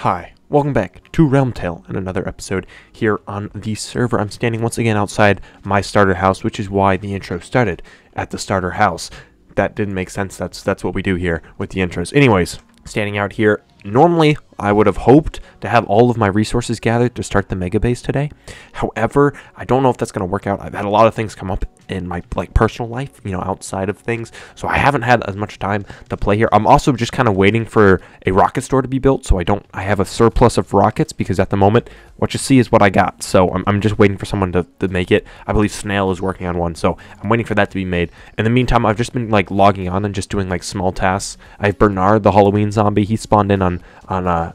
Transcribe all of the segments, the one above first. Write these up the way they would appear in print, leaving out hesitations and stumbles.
Hi, welcome back to RealmTale and another episode here on the server. I'm standing once again outside my starter house, which is why the intro started at the starter house. That didn't make sense. That's what we do here with the intros. Anyways, standing out here. Normally, I would have hoped to have all of my resources gathered to start the mega base today. However, I don't know if that's going to work out. I've had a lot of things come up in my personal life, outside of things. So I haven't had as much time to play here. I'm also just kind of waiting for a rocket store to be built. So I have a surplus of rockets because at the moment, what you see is what I got. So I'm just waiting for someone to make it. I believe Snail is working on one. So I'm waiting for that to be made. In the meantime, I've just been logging on and just doing small tasks. I have Bernard, the Halloween zombie. He spawned in on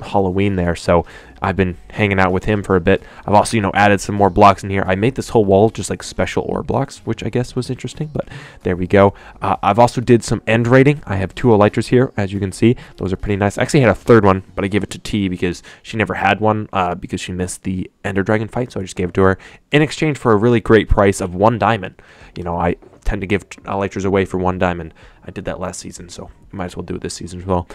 Halloween there, so I've been hanging out with him for a bit. I've also added some more blocks in here. I made this whole wall just special ore blocks, which I guess was interesting, but there we go. I've also did some end raiding. I have 2 elytras here, as you can see. Those are pretty nice. I actually had a 3rd one, but I gave it to T because she never had one because she missed the ender dragon fight, so I just gave it to her in exchange for a really great price of 1 diamond. I tend to give elytras away for 1 diamond. I did that last season, so might as well do it this season as well.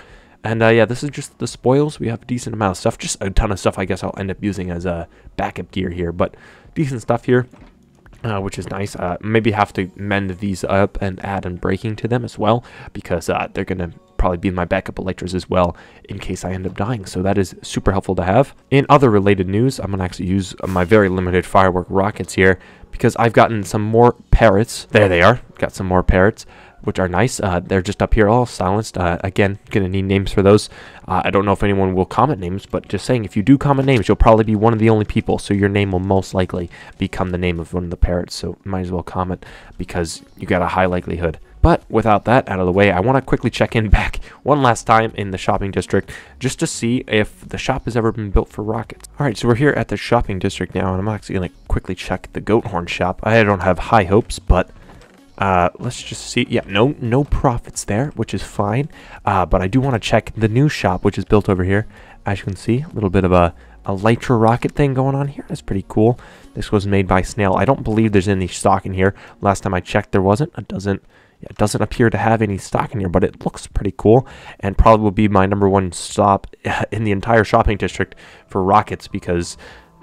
And yeah, this is just the spoils. We have a decent amount of stuff, just a ton of stuff I guess I'll end up using as a backup gear here, but decent stuff here, which is nice. Maybe have to mend these up and add unbreaking to them as well, because they're going to probably be my backup elytras as well in case I end up dying, so that is super helpful to have. In other related news, I'm going to actually use my very limited firework rockets here, because I've gotten some more parrots. There they are, got some more parrots, which are nice. They're just up here all silenced. Again, gonna need names for those. I don't know if anyone will comment names, but just saying, if you do comment names, you'll probably be one of the only people, so your name will most likely become the name of one of the parrots, so might as well comment because you got a high likelihood. But without that out of the way, I want to quickly check in back one last time in the shopping district just to see if the shop has ever been built for rockets. Alright, so we're here at the shopping district now, and I'm actually going to quickly check the goat horn shop. I don't have high hopes, but let's just see. Yeah, no profits there, which is fine. But I do want to check the new shop, which is built over here. As you can see, a little bit of a elytra rocket thing going on here. That's pretty cool. This was made by Snail. I don't believe there's any stock in here. Last time I checked, there wasn't. It doesn't appear to have any stock in here, but it looks pretty cool, and probably will be my #1 stop in the entire shopping district for rockets, because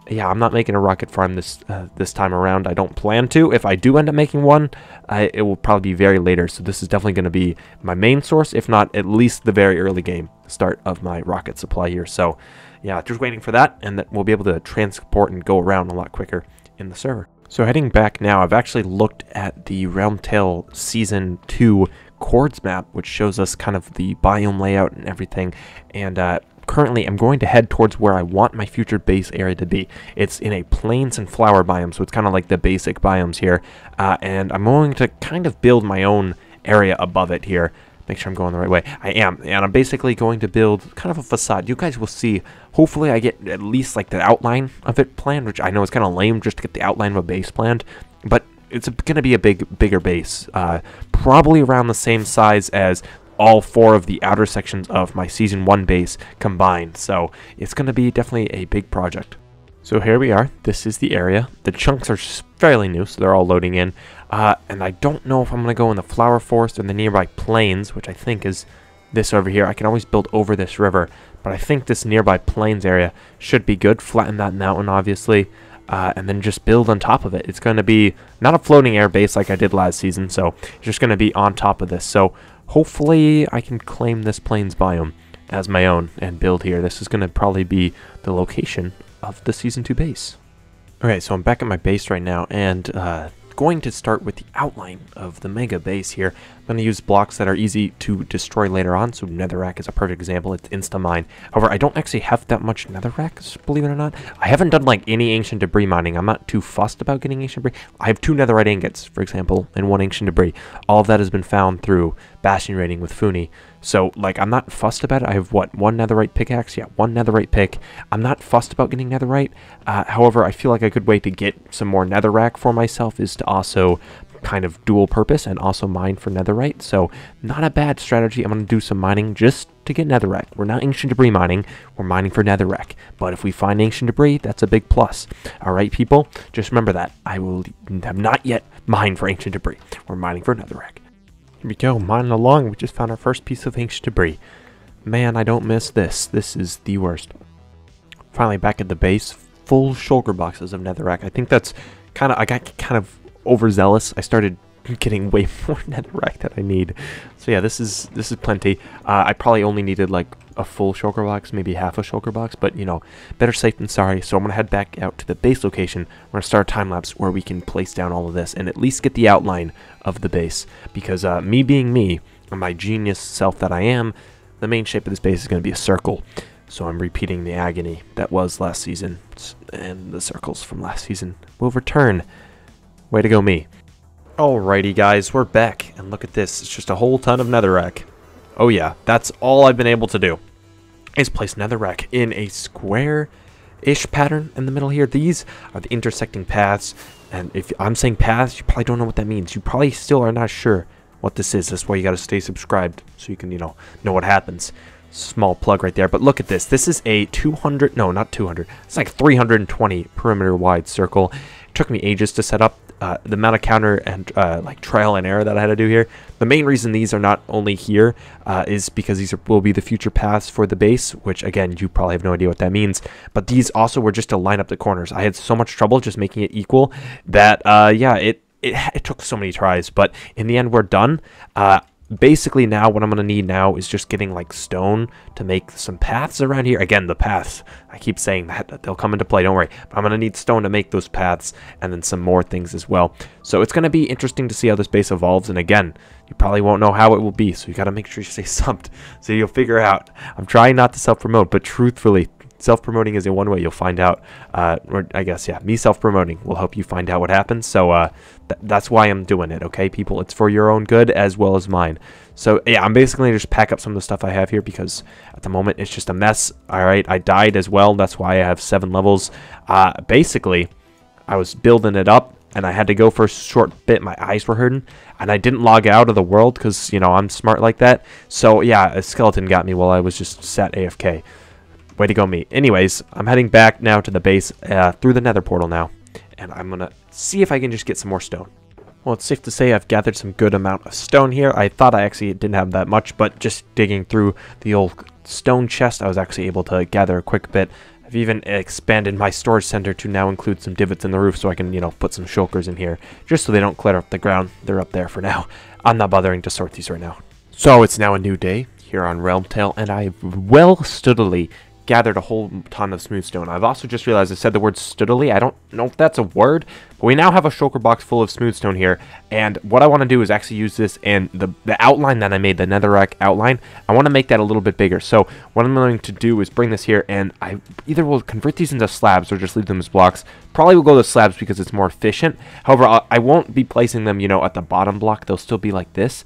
yeah, I'm not making a rocket farm this time around. I don't plan to. If I do end up making one, it will probably be very later. So this is definitely going to be my main source, if not at least the very early game start of my rocket supply here. So yeah, just waiting for that, and that we'll be able to transport and go around a lot quicker in the server. So heading back now, I've actually looked at the RealmTale Season 2 chords map, which shows us kind of the biome layout and everything, and currently I'm going to head towards where I want my future base area to be. It's in a plains and flower biome, so it's kind of like the basic biomes here, and I'm going to kind of build my own area above it here. Make sure I'm going the right way. I am, and I'm basically going to build kind of a facade. You guys will see. Hopefully I get at least the outline of it planned, which I know is kind of lame just to get the outline of a base planned, but it's going to be a bigger base, probably around the same size as all 4 of the outer sections of my Season 1 base combined, so it's going to be definitely a big project. So here we are. This is the area. The chunks are fairly new, so they're all loading in, and I don't know if I'm going to go in the flower forest or the nearby plains, which I think is this over here. I can always build over this river, but I think this nearby plains area should be good. Flatten that mountain, obviously, and then just build on top of it. It's going to be not a floating air base like I did last season, so it's just going to be on top of this. So hopefully I can claim this plains biome as my own and build here. This is going to probably be the location of the Season 2 base. Okay, so I'm back at my base right now, and going to start with the outline of the mega base here. I'm going to use blocks that are easy to destroy later on, so netherrack is a perfect example. It's insta-mine. However, I don't actually have that much netherrack, believe it or not. I haven't done any ancient debris mining. I'm not too fussed about getting ancient debris. I have 2 netherite ingots, for example, and 1 ancient debris. All of that has been found through bastion raiding with Funi. So, I'm not fussed about it. I have, 1 netherite pickaxe? Yeah, 1 netherite pick. I'm not fussed about getting netherite. However, I feel like a good way to get some more netherrack for myself is to also kind of dual purpose and also mine for netherite. So, not a bad strategy. I'm going to do some mining just to get netherrack. We're not ancient debris mining. We're mining for netherrack. But if we find ancient debris, that's a big plus. Alright, people? Just remember that. I have not yet mined for ancient debris. We're mining for netherrack. Here we go, mining along. We just found our first piece of ancient debris. Man, I don't miss this. This is the worst. Finally back at the base. Full shulker boxes of netherrack. I think that's kind of... I got kind of overzealous. I started getting way more netherrack than I need. So yeah, this is plenty. I probably only needed like a full shulker box, maybe half a shulker box, but you know, better safe than sorry. So I'm gonna head back out to the base location. We're gonna start a time lapse where we can place down all of this and at least get the outline of the base, because me being me, and my genius self that I am, the main shape of this base is gonna be a circle. So I'm repeating the agony that was last season, and the circles from last season will return. Way to go, me. Alrighty guys, we're back, and look at this. It's just a whole ton of netherrack. Oh yeah, that's all I've been able to do, is place netherrack in a square-ish pattern in the middle here. These are the intersecting paths, and if I'm saying paths, you probably don't know what that means. You probably still are not sure what this is. That's why you gotta stay subscribed, so you can, you know what happens. Small plug right there, but look at this. This is a 200, no, not 200. It's like 320 perimeter wide circle. It took me ages to set up. The amount of counter and like trial and error that I had to do here. The main reason these are not only here is because these will be the future paths for the base, which again, you probably have no idea what that means. But these also were just to line up the corners. I had so much trouble just making it equal that yeah, it took so many tries. But in the end, we're done. Basically now what I'm going to need now is just getting like stone to make some paths around here. Again, the paths, I keep saying that they'll come into play, don't worry. But I'm going to need stone to make those paths, and then some more things as well. So it's going to be interesting to see how this base evolves. And again, you probably won't know how it will be, so you got to make sure you stay subbed so you'll figure out. I'm trying not to self-promote, but truthfully, self-promoting is in one way you'll find out, or I guess, yeah, me self-promoting will help you find out what happens. So that's why I'm doing it, okay, people? It's for your own good as well as mine. So yeah, I'm basically going to just pack up some of the stuff I have here, because at the moment it's just a mess. All right, I died as well. That's why I have 7 levels. Basically, I was building it up, and I had to go for a short bit. My eyes were hurting, and I didn't log out of the world because, you know, I'm smart like that. So yeah, a skeleton got me while I was just sat AFK. Way to go, me. Anyways, I'm heading back now to the base through the nether portal now, and I'm going to see if I can just get some more stone. Well, it's safe to say I've gathered some good amount of stone here. I thought I actually didn't have that much, but just digging through the old stone chest, I was actually able to gather a quick bit. I've even expanded my storage center to now include some divots in the roof, so I can, you know, put some shulkers in here, just so they don't clutter up the ground. They're up there for now. I'm not bothering to sort these right now. So it's now a new day here on RealmTale, and I've well stoodily gathered a whole ton of smooth stone. I've also just realized I said the word stoodily. I don't know if that's a word, but we now have a shulker box full of smooth stone here, and what I want to do is actually use this, and the outline that I made, the netherrack outline, I want to make that a little bit bigger. So what I'm going to do is bring this here, and I either will convert these into slabs or just leave them as blocks. Probably will go to slabs because it's more efficient. However, I won't be placing them, you know, at the bottom block. They'll still be like this.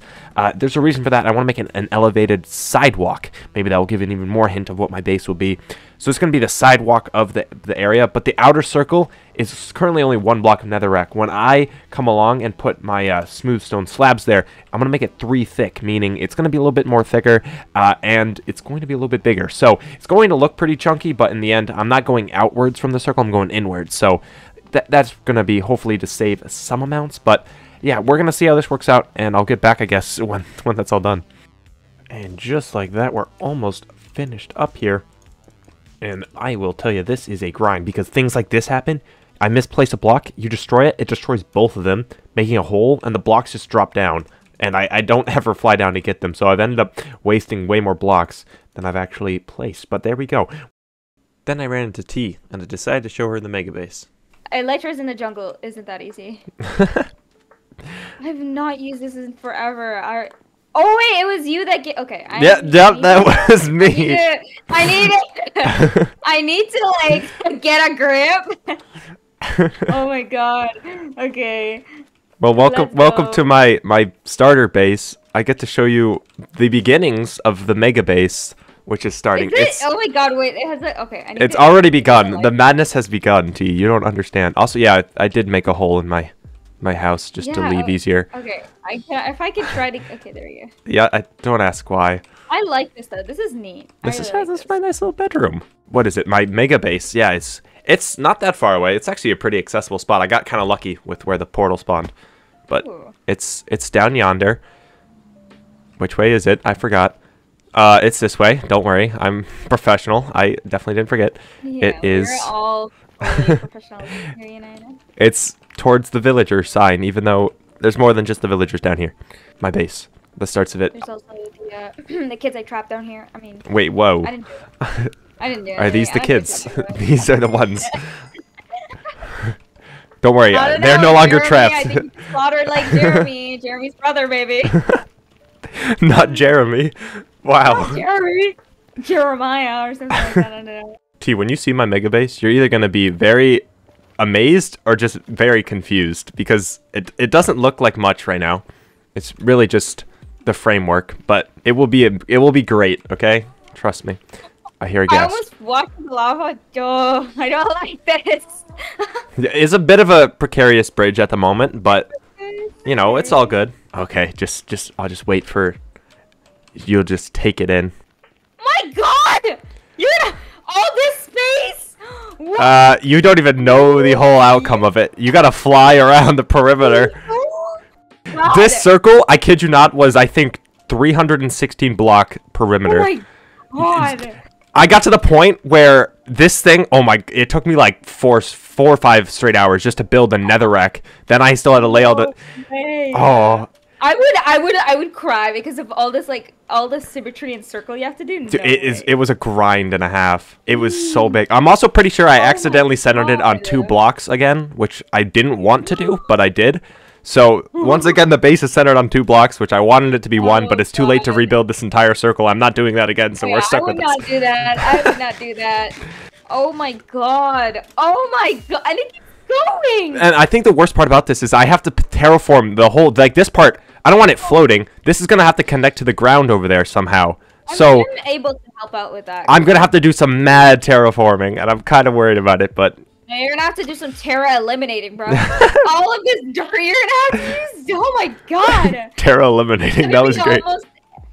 There's a reason for that. I want to make an elevated sidewalk. Maybe that will give an even more hint of what my base will be. So it's going to be the sidewalk of the area, but the outer circle is currently only 1 block of netherrack. When I come along and put my smooth stone slabs there, I'm going to make it 3 thick, meaning it's going to be a little bit more thicker, and it's going to be a little bit bigger. So it's going to look pretty chunky, but in the end, I'm not going outwards from the circle, I'm going inwards. So that's going to be hopefully to save some amounts, but yeah, we're going to see how this works out, and I'll get back, I guess, when that's all done. And just like that, we're almost finished up here. And I will tell you, this is a grind, because things like this happen. I misplace a block, you destroy it, it destroys both of them, making a hole, and the blocks just drop down. And I don't ever fly down to get them, so I've ended up wasting way more blocks than I've actually placed. But there we go. Then I ran into T, and I decided to show her the mega base. Elytra's in the jungle isn't that easy. I have not used this in forever. Oh wait, it was you that get. Okay. That was me. I need to like get a grip. Oh my god. Okay. Well, welcome to my starter base. I get to show you the beginnings of the mega base, which is starting. Oh my god, wait, it has a, okay. It's already begun. The madness has begun, T. You don't understand. Also, yeah, I did make a hole in my house just to leave easier. Okay, if I could try to. Okay, there you go. Yeah, I don't ask why. I like this though. This is neat. This is my nice little bedroom. What is it? My mega base. Yeah, it's not that far away. It's actually a pretty accessible spot. I got kind of lucky with where the portal spawned, but it's down yonder. Which way is it? I forgot. It's this way. Don't worry. I'm professional. I definitely didn't forget. Yeah, It is. we're all fully professionals here, United. It's towards the villager sign, even though there's more than just the villagers down here. My base. The starts of it. There's also the, the kids I trapped down here. I mean. Wait, whoa. I didn't do it. I didn't do it. Are these the kids? Anything. These are the ones. Don't worry, I don't they're know, no longer Jeremy, trapped. I think you slaughtered like Jeremy, Jeremy's brother, baby. Not Jeremy. Wow. Jeremy. Jeremiah or something like that. I don't know. T, when you see my mega base, you're either going to be very amazed or just very confused because it doesn't look like much right now. It's really just the framework, but it will be great, okay? Trust me. I hear a gas. I almost walked in the lava. Oh, I don't like this. It's a bit of a precarious bridge at the moment, but you know, it's all good. Okay, I'll just wait for you'll just take it in. My God! All this space? What? You don't even know the whole outcome of it. You gotta fly around the perimeter. God. This circle, I kid you not, was I think 316 block perimeter. Oh my God. I got to the point where this thing, oh my, it took me like four or 5 straight hours just to build a netherrack. Then I still had to lay all the, oh. I would cry because of all this symmetry and circle you have to do. No it was a grind and a half. It was so big. I'm also pretty sure I accidentally centered it on 2 blocks again, which I didn't want to do, but I did. So once again, the base is centered on 2 blocks, which I wanted it to be 1, but it's too late to rebuild this entire circle. I'm not doing that again, so we're stuck with this. I would not do that. I would not do that. Oh my God. Oh my God. And it keeps going. And I think the worst part about this is I have to terraform the whole, like this part. I don't want it floating. This is going to have to connect to the ground over there somehow. So I'm able to help out with that. I'm going to have to do some mad terraforming, and I'm kind of worried about it, but... Now you're going to have to do some terra eliminating, bro. All of this dirt you're going to have to use. Oh my God. Terra eliminating. That was great.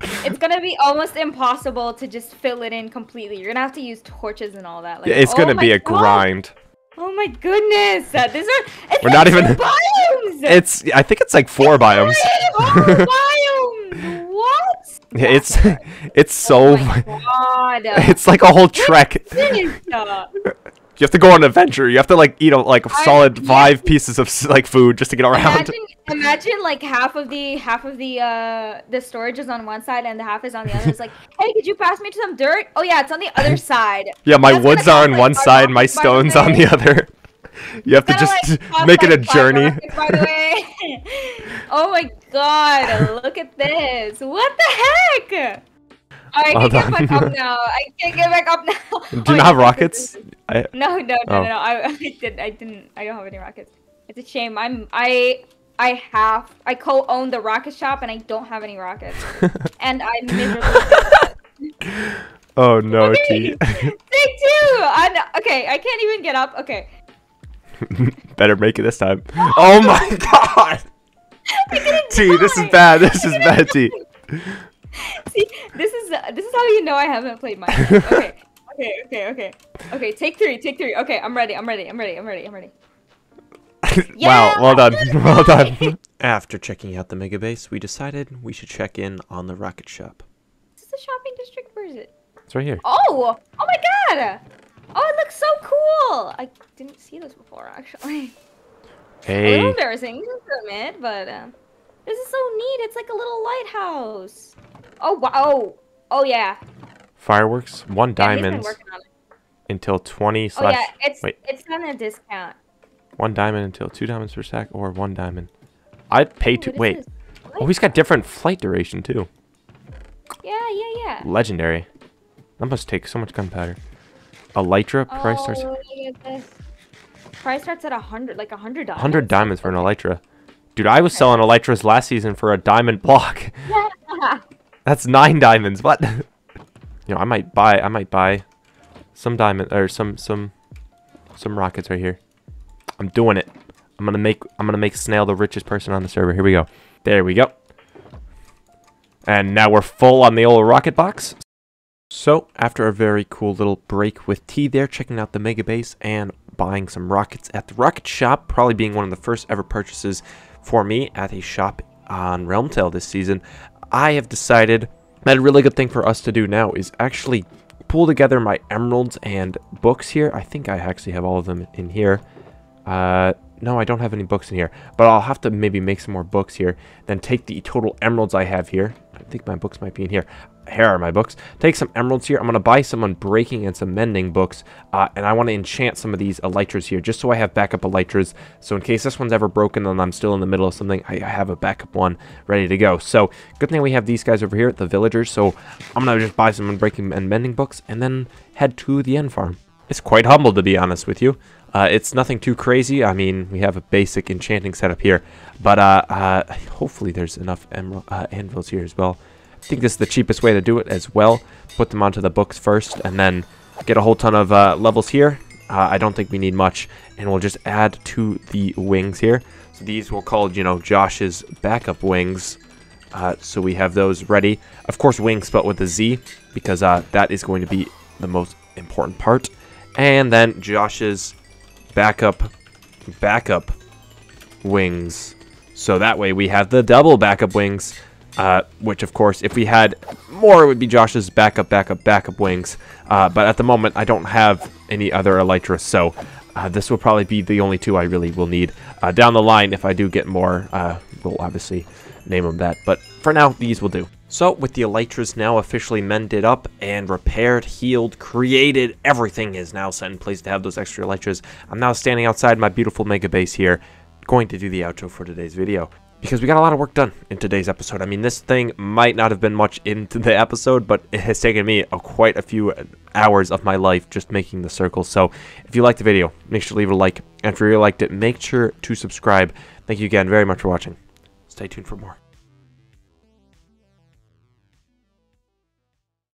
It's going to be almost impossible to just fill it in completely. You're going to have to use torches and all that. Like, yeah, it's going to be a grind. Oh my goodness! We're not even. Biomes. I think it's like 4 biomes. Biomes. What? Yeah, it's so. Oh my God. It's like a whole trek. You have to go on an adventure. You have to like eat a solid 5 pieces of like food just to get around. Imagine like half of the storage is on one side and the half is on the other. It's like, hey, could you pass me some dirt? Oh yeah, it's on the other side. Yeah, my woods are on one side, my stones on the other. You have to just make it a journey. By the way. Oh my God! Look at this. What the heck? I can get back up now. I can't get back up now. Do you not have rockets? No. I don't have any rockets. It's a shame. I co-own the rocket shop and I don't have any rockets. And I'm miserable. Oh no, okay. T. Take 2. Okay, I can't even get up. Okay. Better make it this time. Oh my God. T, this is bad. This is bad, T. See, this is how you know I haven't played Minecraft. Okay. Take 3. Okay, I'm ready. Yeah, wow, well done. Well done. After checking out the mega base, we decided we should check in on the rocket shop. Is this a shopping district? Where is it? It's right here. Oh my God! Oh, it looks so cool. I didn't see this before, actually. Hey. A little embarrassing to admit, but this is so neat. It's like a little lighthouse. Oh wow! Oh yeah. Fireworks, 1 diamond. He's been working on it. Until 20 Oh yeah, wait. It's on a discount. 1 diamond until 2 diamonds per stack, or 1 diamond. I'd pay to wait. What? Oh, he's got different flight duration too. Yeah. Legendary. That must take so much gunpowder. Elytra price starts. Oh, look at this. Price starts at 100, like $100. 100 diamonds for an elytra. Dude, I was selling elytras last season for a diamond block. That's 9 diamonds. What? You know, I might buy some diamond or some rockets right here. I'm doing it. I'm gonna make Snail the richest person on the server. Here we go. There we go. And now we're full on the old rocket box. So after a very cool little break with T there, checking out the mega base and buying some rockets at the rocket shop, probably being one of the first ever purchases for me at a shop on RealmTale this season, I have decided And a really good thing for us to do now is actually pull together my emeralds and books here. I think I actually have all of them in here. No, I don't have any books in here, but I'll have to maybe make some more books here. Then take the total emeralds I have here. I think my books might be in here. Here are my books. Take some emeralds here. I'm going to buy some unbreaking and some mending books. And I want to enchant some of these elytras here, just so I have backup elytras. So in case this one's ever broken and I'm still in the middle of something, I have a backup one ready to go. So good thing we have these guys over here, the villagers. So I'm going to just buy some unbreaking and mending books and then head to the end farm. It's quite humble, to be honest with you. It's nothing too crazy. I mean, we have a basic enchanting setup here. But hopefully there's enough anvils here as well. I think this is the cheapest way to do it as well. Put them onto the books first and then get a whole ton of levels here. I don't think we need much. And we'll just add to the wings here. So these we'll call, you know, Josh's backup wings. So we have those ready. Of course, wings spelled with a Z, because that is going to be the most important part. And then Josh's backup wings. So that way we have the double backup wings. Which, of course, if we had more, it would be Josh's backup wings. But at the moment, I don't have any other elytras, so this will probably be the only two I really will need. Down the line, if I do get more, we'll obviously name them that. But for now, these will do. So, with the elytras now officially mended up and repaired, healed, created, everything is now set in place to have those extra elytras. I'm now standing outside my beautiful mega base here, going to do the outro for today's video. Because we got a lot of work done in today's episode. I mean, this thing might not have been much into the episode, but it has taken me quite a few hours of my life just making the circles. So if you liked the video, make sure to leave it a like. And if you really liked it, make sure to subscribe. Thank you again very much for watching. Stay tuned for more.